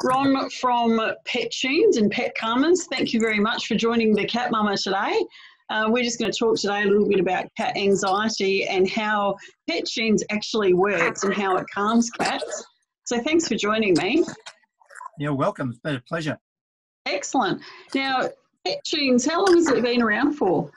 Ron from Pet Tunes and Pet Calmers, thank you very much for joining the Cat Mama today. We're just going to talk today a little bit about cat anxiety and how Pet Tunes actually works and how it calms cats. So thanks for joining me. You're welcome. It's been a pleasure. Excellent. Now, Pet Tunes, how long has it been around for?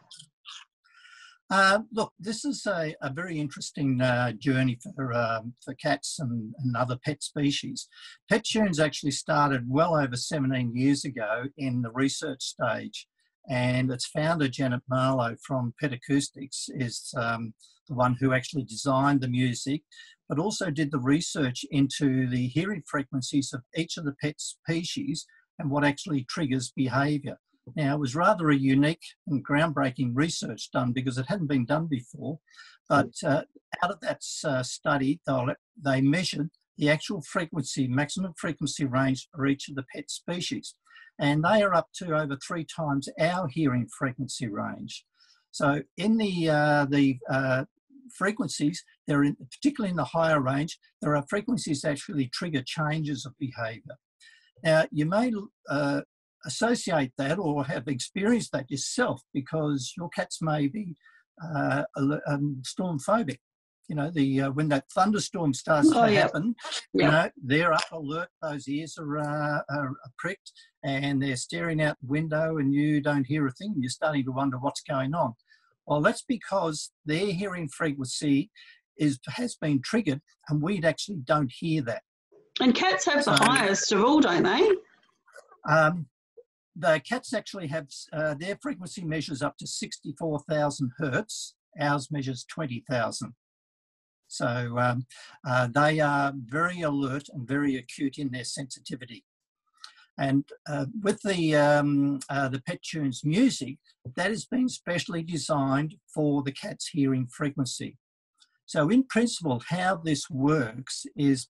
Look, this is a very interesting journey for cats and other pet species. Pet Tunes actually started well over 17 years ago in the research stage, and its founder, Janet Marlowe from Pet Acoustics, is the one who actually designed the music, but also did the research into the hearing frequencies of each of the pet species and what actually triggers behaviour. Now, it was rather a unique and groundbreaking research done because it hadn't been done before, but out of that study, they measured the actual frequency, maximum frequency range for each of the pet species, and they are up to over 3 times our hearing frequency range. So in the frequencies, particularly in the higher range, there are frequencies that actually trigger changes of behaviour. Now, you may associate that or have experienced that yourself because your cats may be storm phobic. You know, when that thunderstorm starts to happen, you know, they're up alert, those ears are pricked, and they're staring out the window and you don't hear a thing. You're starting to wonder what's going on. Well, that's because their hearing frequency has been triggered and we actually don't hear that. And cats have the highest of all, don't they? The cats actually have, their frequency measures up to 64,000 hertz. Ours measures 20,000. So they are very alert and very acute in their sensitivity. And with the Pet Tunes music, that has been specially designed for the cat's hearing frequency. So in principle, how this works is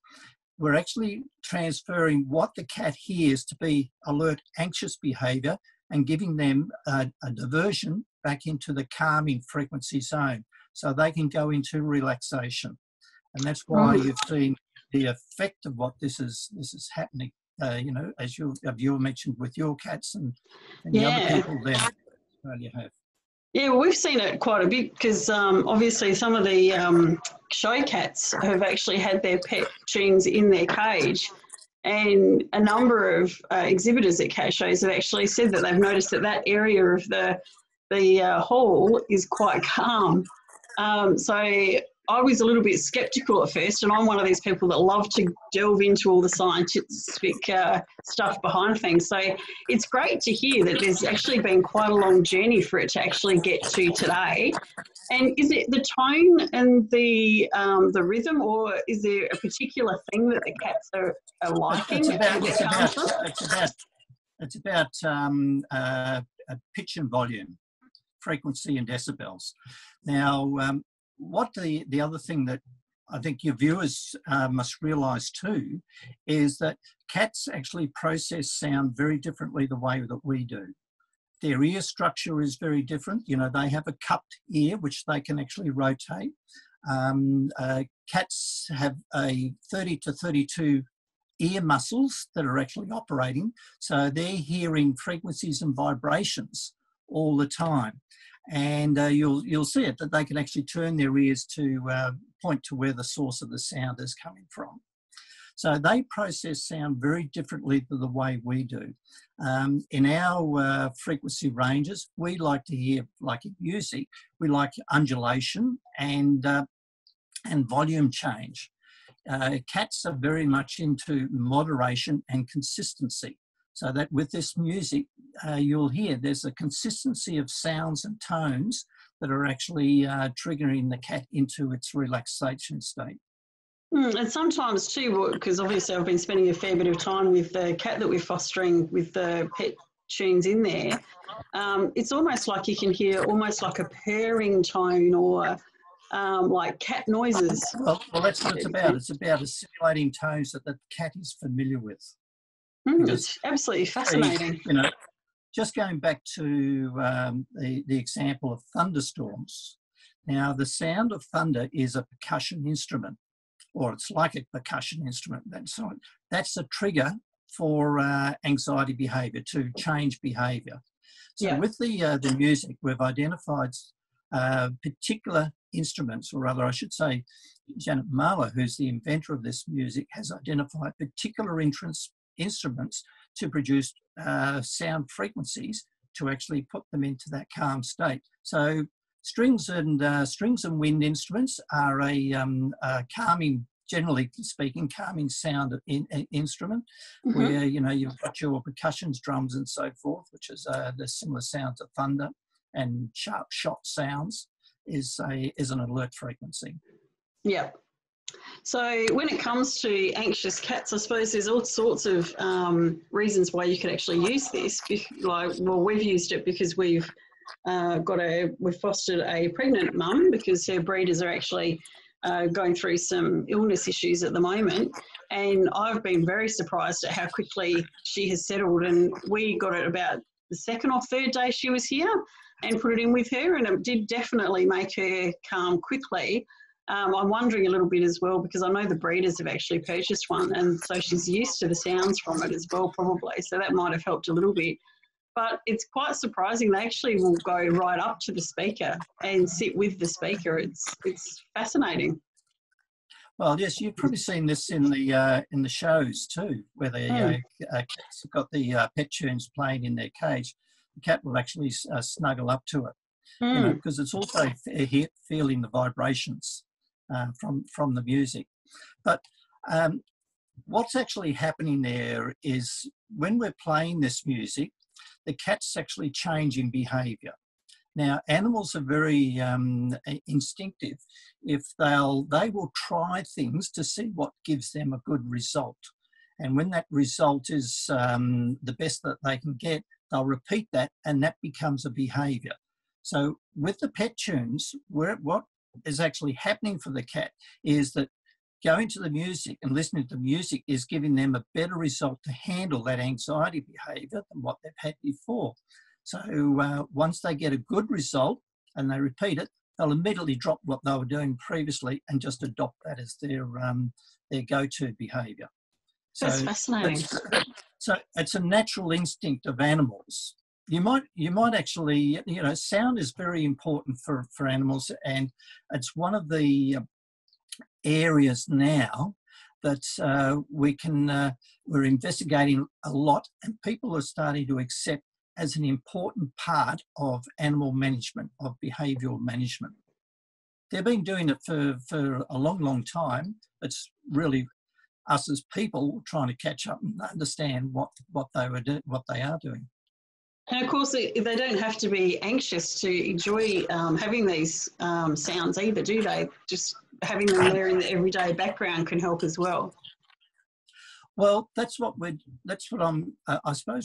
we're actually transferring what the cat hears to be alert, anxious behaviour and giving them a diversion back into the calming frequency zone so they can go into relaxation. And that's why you've seen the effect of what this is happening, you know, as you mentioned with your cats and the other people there in Australia have. Yeah, well, we've seen it quite a bit because obviously some of the show cats have actually had their Pet Tunes in their cage, and a number of exhibitors at cat shows have actually said that they've noticed that area of the hall is quite calm. So I was a little bit sceptical at first, and I'm one of these people that love to delve into all the scientific stuff behind things. So it's great to hear that there's actually been quite a long journey for it to actually get to today. And is it the tone and the rhythm, or is there a particular thing that the cats are liking? It's about pitch and volume, frequency and decibels. Now, what the other thing that I think your viewers must realise too is that cats actually process sound very differently the way that we do. Their ear structure is very different. You know, they have a cupped ear, which they can actually rotate. Cats have a 30 to 32 ear muscles that are actually operating. So they're hearing frequencies and vibrations all the time. And you'll see it, that they can actually turn their ears to point to where the source of the sound is coming from. So they process sound very differently to the way we do. In our frequency ranges, we like to hear, like in music, we like undulation and volume change. Cats are very much into moderation and consistency. So that with this music, you'll hear there's a consistency of sounds and tones that are actually triggering the cat into its relaxation state. And sometimes too, because obviously I've been spending a fair bit of time with the cat that we're fostering with the Pet Tunes in there, it's almost like you can hear almost like a purring tone or like cat noises. Well, that's what it's about. It's about assimilating tones that the cat is familiar with. It's absolutely fascinating. You know, just going back to the example of thunderstorms. Now, the sound of thunder is a percussion instrument, or it's like a percussion instrument. That's a trigger for anxiety behaviour, to change behaviour. So Yeah. with the music, we've identified particular instruments, or rather I should say Janet Mahler, who's the inventor of this music, has identified particular instruments to produce sound frequencies to actually put them into that calm state. So strings and wind instruments are a calming, generally speaking, calming sound instrument, where you've got your percussions, drums, and so forth, which is the similar sound to thunder, and sharp shot sounds is an alert frequency. Yeah. So when it comes to anxious cats, I suppose there's all sorts of reasons why you could actually use this. We've used it because we've fostered a pregnant mum, because her breeders are actually going through some illness issues at the moment, and I've been very surprised at how quickly she has settled. And we got it about the second or third day she was here and put it in with her, and it did definitely make her calm quickly. I'm wondering a little bit as well, because I know the breeders have actually purchased one, and so she's used to the sounds from it as well, probably. So that might have helped a little bit. But it's quite surprising. They actually will go right up to the speaker and sit with the speaker. It's fascinating. Well, yes, you've probably seen this in the shows too, where the cats have got the pet tunes playing in their cage. The cat will actually snuggle up to it, because it's also feeling the vibrations from the music. But what's actually happening there is, when we're playing this music, the cat's actually changing behaviour. Now, animals are very instinctive. If they will try things to see what gives them a good result. And when that result is the best that they can get, they'll repeat that, and that becomes a behaviour. So with the pet tunes, what is actually happening for the cat is that going to the music and listening to the music is giving them a better result to handle that anxiety behaviour than what they've had before. So once they get a good result and they repeat it, they'll immediately drop what they were doing previously and just adopt that as their go-to behaviour. So that's fascinating. So it's a natural instinct of animals. You might actually, sound is very important for animals, and it's one of the areas now that we're investigating a lot, and people are starting to accept as an important part of animal management, of behavioural management. They've been doing it for a long, long time. It's really us as people trying to catch up and understand what they are doing. And of course, they don't have to be anxious to enjoy having these sounds either, do they? Just having them there in the everyday background can help as well. Well, I suppose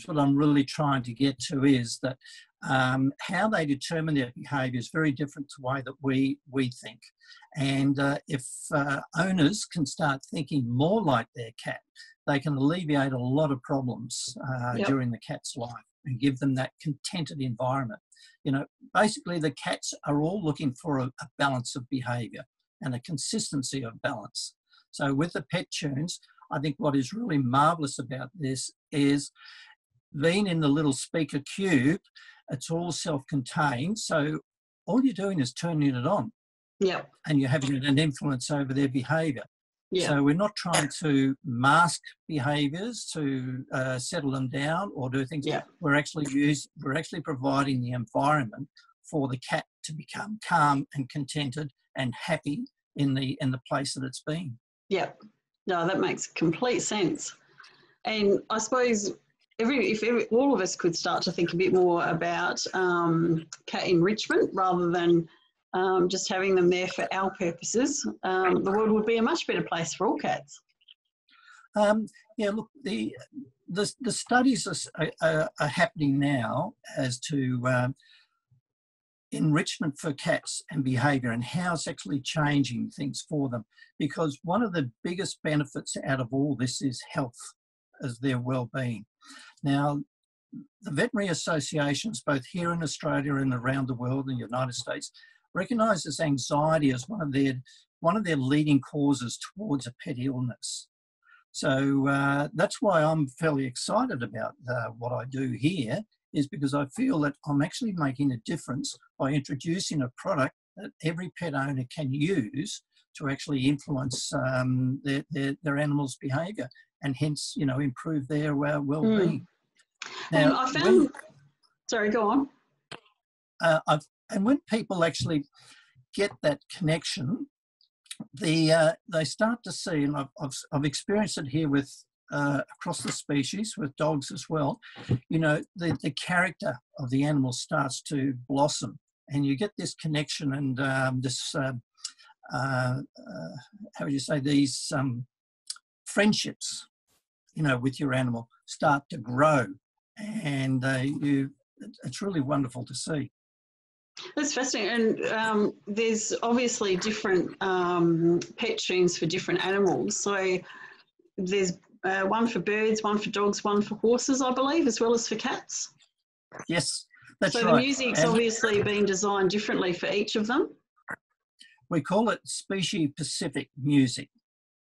what I'm really trying to get to is that how they determine their behaviour is very different to the way that we think. And if owners can start thinking more like their cat, they can alleviate a lot of problems during the cat's life and give them that contented environment. Basically the cats are all looking for a balance of behaviour and a consistency of balance. So with the pet tunes, I think what is really marvellous about this is being in the little speaker cube, it's all self-contained. So all you're doing is turning it on. Yeah. And you're having an influence over their behaviour. Yeah. So we're not trying to mask behaviours to settle them down or do things. Yeah. We're actually providing the environment for the cat to become calm and contented and happy in the place that it's been. Yeah. No, that makes complete sense. And I suppose if all of us could start to think a bit more about cat enrichment rather than just having them there for our purposes, the world would be a much better place for all cats. Look, the studies are happening now as to enrichment for cats and behaviour and how it's actually changing things for them, because one of the biggest benefits out of all this is health, as their well-being. Now, the veterinary associations, both here in Australia and around the world in the United States, recognises anxiety as one of their leading causes towards a pet illness. So that's why I'm fairly excited about what I do here, is because I feel that I'm actually making a difference by introducing a product that every pet owner can use to actually influence their animal's behaviour, and hence, you know, improve their well-being. And I found, sorry, go on. And when people actually get that connection, they start to see, and I've experienced it here with across the species with dogs as well. You know, the character of the animal starts to blossom, and you get this connection and this how would you say, these friendships, you know, with your animal start to grow, and it's really wonderful to see. That's fascinating. And there's obviously different pet tunes for different animals. So there's one for birds, one for dogs, one for horses, I believe, as well as for cats. Yes, that's right. So the music's obviously been designed differently for each of them. We call it species-specific music.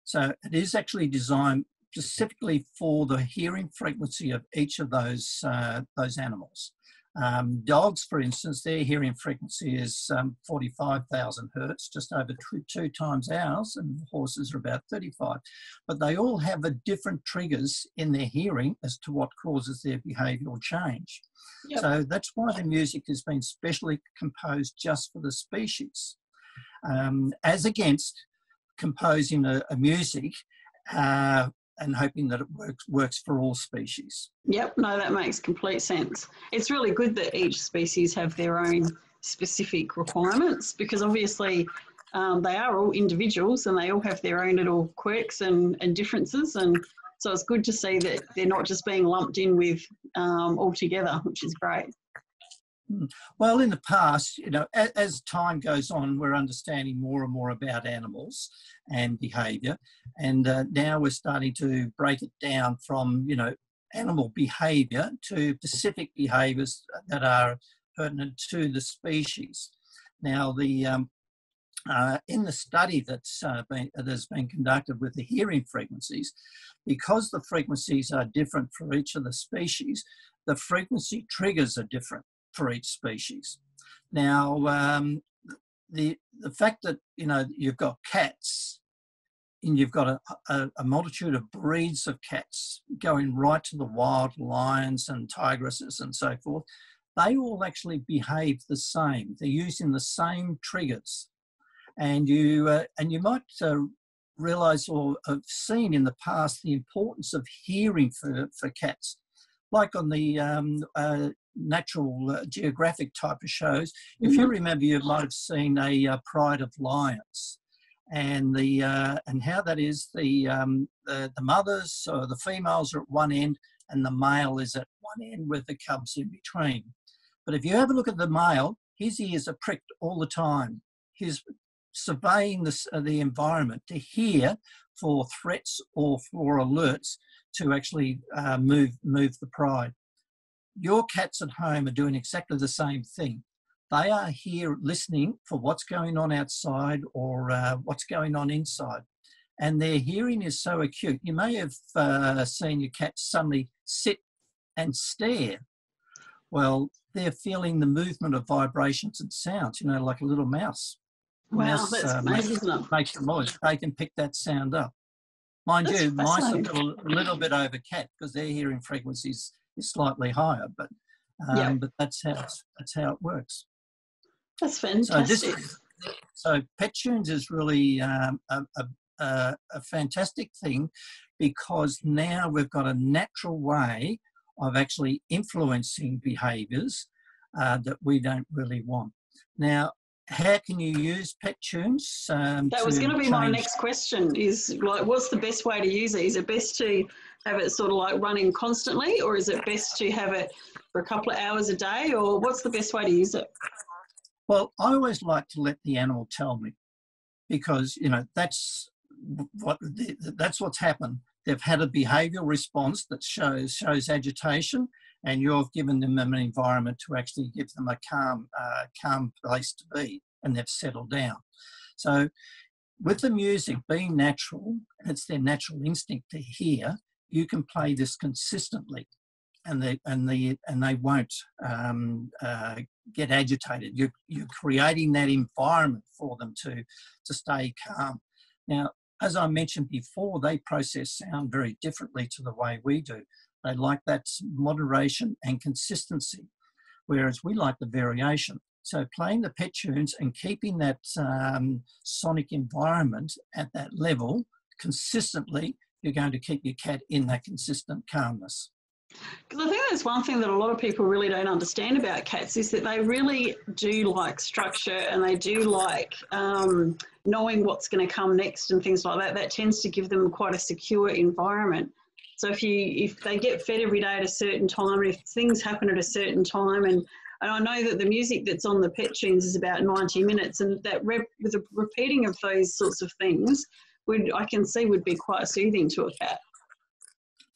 So it is actually designed specifically for the hearing frequency of each of those animals. Dogs, for instance, their hearing frequency is 45,000 hertz, just over two times ours, and horses are about 35. But they all have a different triggers in their hearing as to what causes their behavioural change. Yep. So that's why the music has been specially composed just for the species, as against composing a music and hoping that it works for all species. Yep, no, that makes complete sense. It's really good that each species have their own specific requirements, because obviously they are all individuals and they all have their own little quirks and differences, and so it's good to see that they're not just being lumped in with all together, which is great. Well, in the past, you know, as time goes on, we're understanding more and more about animals and behaviour, and now we're starting to break it down from, you know, animal behaviour to specific behaviours that are pertinent to the species. Now, in the study that has been conducted with the hearing frequencies, because the frequencies are different for each of the species, the frequency triggers are different for each species. Now, the fact that, you know, you've got cats and you've got a multitude of breeds of cats going right to the wild lions and tigresses and so forth, they all actually behave the same. They're using the same triggers. And you might realise or have seen in the past the importance of hearing for cats. Like on the Natural Geographic type of shows, if you remember, you might have seen a Pride of Lions, and how that is the mothers or the females are at one end and the male is at one end with the cubs in between. But if you have a look at the male, his ears are pricked all the time. He's surveying the environment to hear for threats or for alerts to actually move the pride. Your cats at home are doing exactly the same thing. They are here listening for what's going on outside or what's going on inside. And their hearing is so acute. You may have seen your cat suddenly sit and stare. Well, they're feeling the movement of vibrations and sounds, you know, like a little mouse. Wow, that's amazing, isn't it? Makes a noise. They can pick that sound up. Mind you, mice are a little bit over cat because their hearing frequencies is slightly higher, but that's how it works. That's fantastic. So Pet Tunes is really a fantastic thing, because now we've got a natural way of actually influencing behaviours that we don't really want. Now, how can you use Pet Tunes? That was going to be my next question, is like, what's the best way to use it? Is it best to have it sort of like running constantly, or is it best to have it for a couple of hours a day, or what's the best way to use it? Well, I always like to let the animal tell me, because, you know, that's what's happened. They've had a behavioural response that shows agitation, and you've given them an environment to actually give them a calm place to be, and they've settled down. So with the music being natural, and it's their natural instinct to hear, you can play this consistently, and they won't get agitated. You're creating that environment for them to stay calm. Now, as I mentioned before, they process sound very differently to the way we do. They like that moderation and consistency, whereas we like the variation. So playing the pet tunes and keeping that sonic environment at that level consistently, you're going to keep your cat in that consistent calmness. Because I think that's one thing that a lot of people really don't understand about cats is that they really do like structure, and they do like knowing what's going to come next and things like that. That tends to give them quite a secure environment. So if they get fed every day at a certain time, if things happen at a certain time, and I know that the music that's on the pet tunes is about 90 minutes, and that with the repeating of those sorts of things, I can see would be quite soothing to a cat.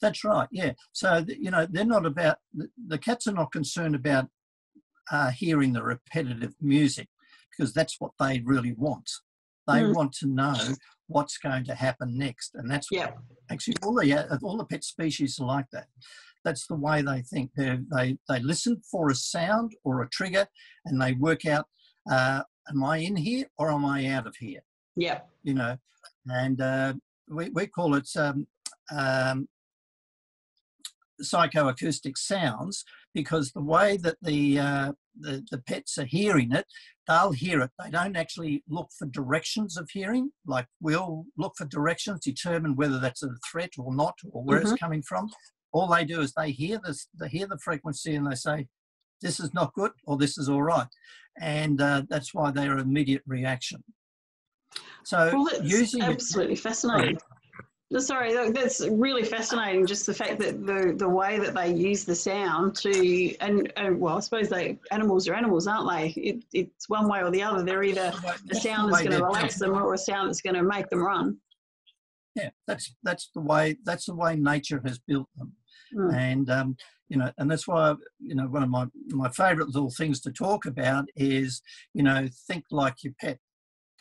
That's right, yeah. So, they're not about, the cats are not concerned about hearing the repetitive music, because that's what they really want. They want to know what's going to happen next. And that's actually all the pet species are like that. That's the way they think. They listen for a sound or a trigger, and they work out, am I in here or am I out of here? Yeah. And we call it psychoacoustic sounds, because the way that the pets are hearing it, they'll hear it. They don't actually look for directions of hearing, like we'll look for directions, determine whether that's a threat or not, or where it's coming from. All they do is they hear the frequency, and they say, this is not good, or this is all right. And that's why they're immediate reaction. So that's absolutely fascinating. Sorry, that's really fascinating, just the fact that the way that they use the sound to, and well, I suppose animals are animals, aren't they? It's one way or the other. They're either a sound that's going to relax them or a sound that's going to make them run. Yeah, that's the way nature has built them. And and that's why one of my favourite little things to talk about is think like your pet.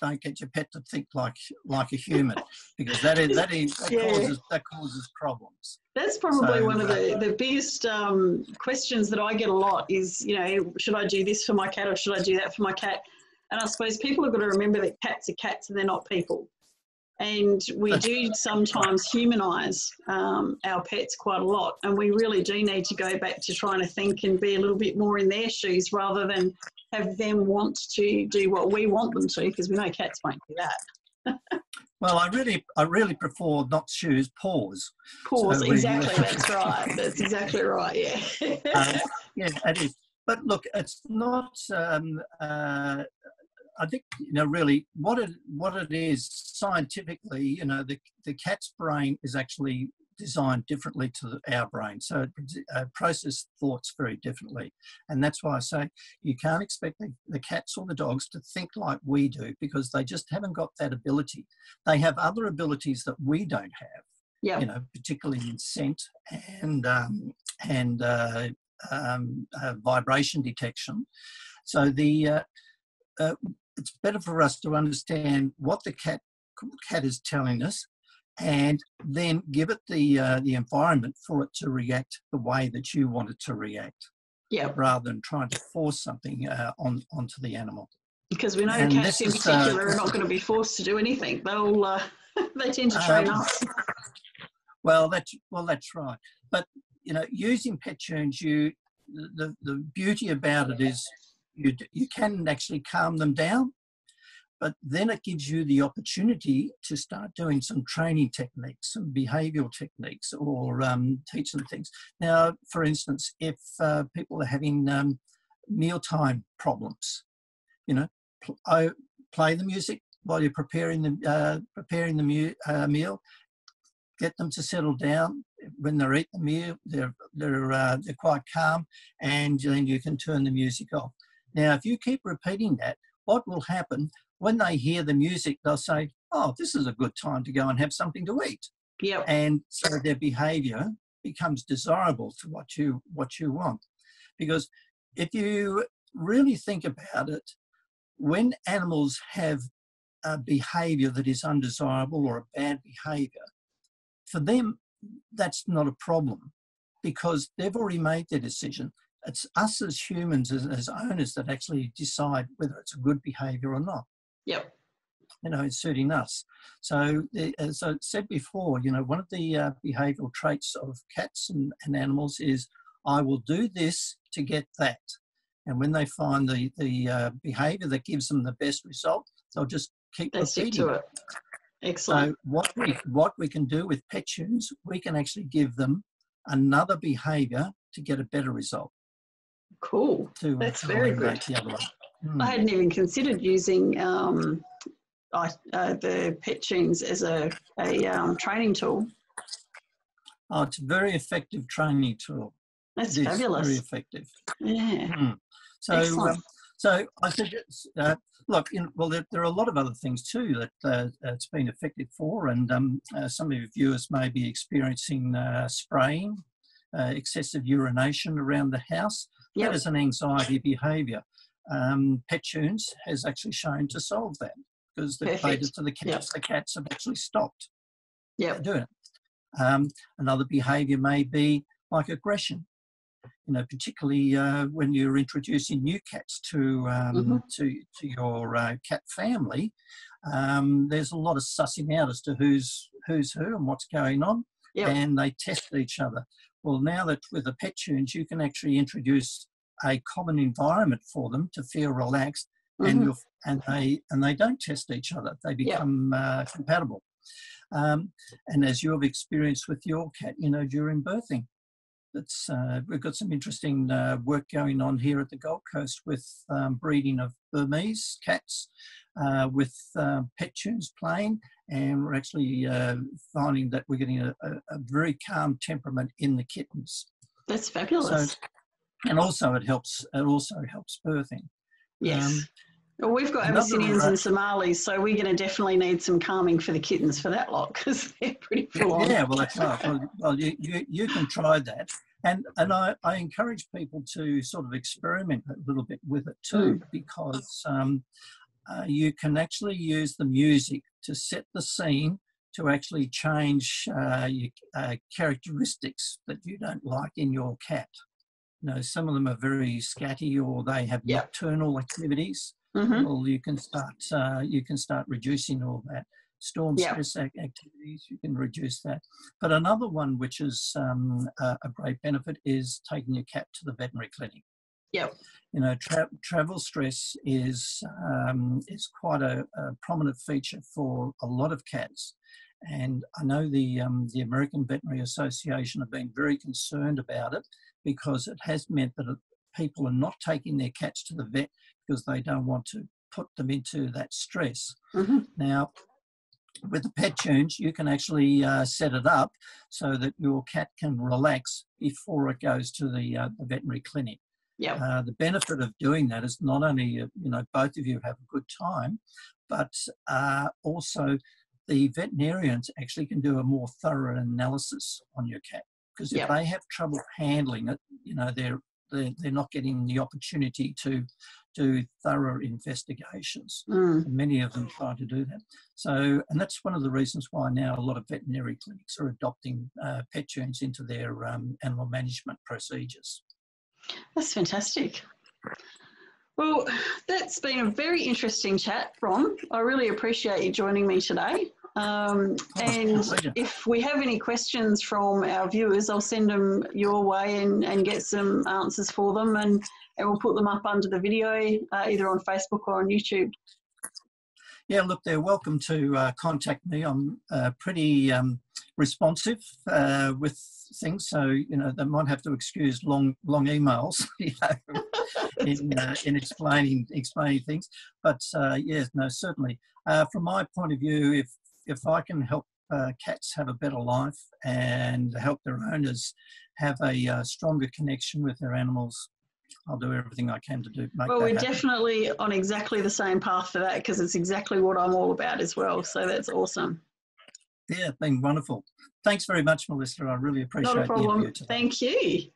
Don't get your pet to think like a human, because that causes problems. That's probably one of the biggest questions that I get a lot is, should I do this for my cat or should I do that for my cat? And I suppose people have got to remember that cats are cats and they're not people. And we do sometimes humanise our pets quite a lot, and we really do need to go back to trying to think and be a little bit more in their shoes rather than have them want to do what we want them to, because we know cats won't do that. Well, I really prefer not shoes, paws. Paws, so exactly. That's right. That's exactly right. Yeah. Yeah, it is. But look, it's not. I think really what it is scientifically. The cat's brain is actually designed differently to our brain, so it processes thoughts very differently, and that's why I say you can't expect the cats or the dogs to think like we do, because they just haven't got that ability. They have other abilities that we don't have, particularly in scent and vibration detection. So it's better for us to understand what the cat is telling us, and then give it the environment for it to react the way that you want it to react. Yeah. Rather than trying to force something onto the animal. Because we know cats in particular are not going to be forced to do anything. They tend to train us. Well, that's right. But using pet tunes, the beauty about it is you can actually calm them down. But then it gives you the opportunity to start doing some training techniques, some behavioural techniques, or teach them things. Now, for instance, if people are having mealtime problems, play the music while you're preparing the meal. Get them to settle down. When they eat the meal, they're quite calm, and then you can turn the music off. Now, if you keep repeating that, what will happen? When they hear the music, they'll say, oh, this is a good time to go and have something to eat. Yep. And so their behaviour becomes desirable to what you want. Because if you really think about it, when animals have behaviour that is undesirable or a bad behaviour, for them, that's not a problem because they've already made their decision. It's us as humans, as owners, that actually decide whether it's a good behaviour or not. Yep. You know, it's suiting us. So, as I said before, you know, one of the behavioural traits of cats and animals is, I will do this to get that. And when they find the behaviour that gives them the best result, they'll just keep They stick repeating to it. Excellent. So what we can do with pet tunes, we can actually give them another behaviour to get a better result. Cool. That's very good. The other one. I hadn't even considered using the pet tunes as a training tool. Oh, it's a very effective training tool. That's fabulous. Very effective. Yeah. So I suggest, look, there are a lot of other things too that it's been effective for, and some of your viewers may be experiencing spraying, excessive urination around the house. Yep. That is an anxiety behaviour. Pet tunes has actually shown to solve that because they've played it to the cats. Yep. The cats have actually stopped doing it. Another behaviour may be like aggression. You know, particularly when you're introducing new cats to your cat family, there's a lot of sussing out as to who's who and what's going on, and they test each other. Well, now that with the pet tunes, you can actually introduce a common environment for them to feel relaxed, and they don't test each other; they become compatible. And as you have experienced with your cat, you know, during birthing. We've got some interesting work going on here at the Gold Coast with breeding of Burmese cats with pet tunes playing, and we're actually finding that we're getting a very calm temperament in the kittens. That's fabulous. So, and also it also helps birthing. Yes. Well, we've got Abyssinians and Somalis, so we're going to definitely need some calming for the kittens for that lot because they're pretty full on. Yeah, well, that's right. Well, you can try that. And I encourage people to sort of experiment a little bit with it too, because you can actually use the music to set the scene to actually change characteristics that you don't like in your cat. You know, some of them are very scatty or they have nocturnal activities. Well, you can start reducing all that. Storm stress activities, you can reduce that. But another one which is a great benefit is taking your cat to the veterinary clinic. Yep. You know, travel stress is quite a prominent feature for a lot of cats. And I know the American Veterinary Association have been very concerned about it because it has meant that people are not taking their cats to the vet because they don't want to put them into that stress. Now, with the pet tunes, you can actually set it up so that your cat can relax before it goes to the veterinary clinic. The benefit of doing that is not only, you know, both of you have a good time, but also the veterinarians actually can do a more thorough analysis on your cat. Because if they have trouble handling it, you know, they're not getting the opportunity to do thorough investigations. Many of them try to do that. So, and that's one of the reasons why now a lot of veterinary clinics are adopting pet tunes into their animal management procedures. That's fantastic. Well, that's been a very interesting chat, Ron. I really appreciate you joining me today. And if we have any questions from our viewers, I'll send them your way and get some answers for them, and we'll put them up under the video, either on Facebook or on YouTube. Yeah, look, they're welcome to contact me. I'm pretty responsive with things, so you know they might have to excuse long emails, you know, in explaining things. But yes, no, certainly. From my point of view, if I can help cats have a better life and help their owners have a stronger connection with their animals, I'll do everything I can to make that happen. Well, we're definitely on exactly the same path for that because it's exactly what I'm all about as well. So that's awesome. Yeah, it's been wonderful. Thanks very much, Melissa. I really appreciate the interview today. Thank you.